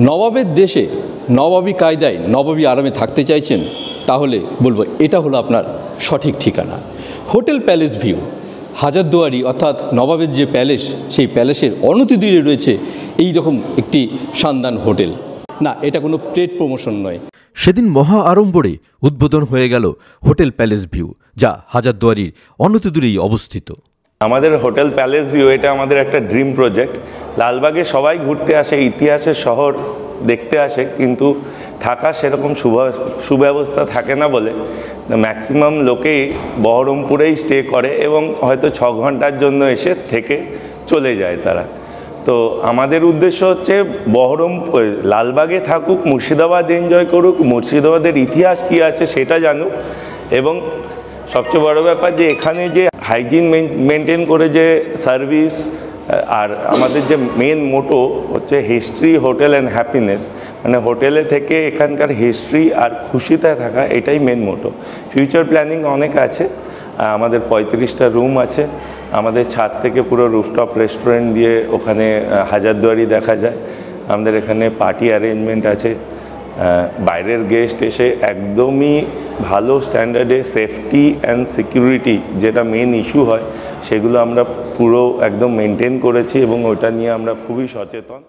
নবাবের দেশে নবাবী কায়দায় নবাবী আরামে থাকতে চাইছেন, তাহলে বলবো এটা হলো আপনার সঠিক ঠিকানা। হোটেল প্যালেস ভিউ হাজারদুয়ারি অর্থাৎ নবাবের যে প্যালেস, সেই প্যালেসের অনতিদূরে রয়েছে এই রকম একটি শানদান হোটেল। না, এটা কোনো পেড প্রমোশন নয়। সেদিন মহা আড়ম্বরে উদ্বোধন হয়ে গেল হোটেল প্যালেস ভিউ, যা হাজারদুয়ারির অনতিদূরেই অবস্থিত। আমাদের হোটেল প্যালেস ভিউ এটা আমাদের একটা ড্রিম প্রজেক্ট। লালবাগে সবাই ঘুরতে আসে, ইতিহাসের শহর দেখতে আসে, কিন্তু থাকার সেরকম সুব্যবস্থা থাকে না বলে ম্যাক্সিমাম লোকেই বহরমপুরেই স্টে করে এবং হয়তো 6 ঘন্টার জন্য এসে থেকে চলে যায় তারা। তো আমাদের উদ্দেশ্য হচ্ছে লালবাগে থাকুক, মুর্শিদাবাদ এনজয় করুক, মুর্শিদাবাদের ইতিহাস কী আছে সেটা জানুক, এবং সবচেয়ে বড় ব্যাপার যে এখানে যে হাইজিন মেনটেন করে যে সার্ভিস, আর আমাদের যে মেন মোটো হচ্ছে হিস্ট্রি হোটেল অ্যান্ড হ্যাপিনেস, মানে হোটেলে থেকে এখানকার হিস্ট্রি আর খুশিতে থাকা, এটাই মেন মোটো। ফিউচার প্ল্যানিং অনেক আছে। আমাদের 35টা রুম আছে। আমাদের ছাদ থেকে পুরো রুফটপ রেস্টুরেন্ট দিয়ে ওখানে হাজারদুয়ারি দেখা যায়। আমাদের এখানে পার্টি অ্যারেঞ্জমেন্ট আছে। বাইরের গেস্ট এসে একদমই ভালো স্ট্যান্ডার্ডে সেফটি অ্যান্ড সিকিউরিটি যেটা মেন ইস্যু হয়, সেগুলো আমরা পুরো একদম মেনটেন করেছি এবং ওটা নিয়ে আমরা খুবই সচেতন।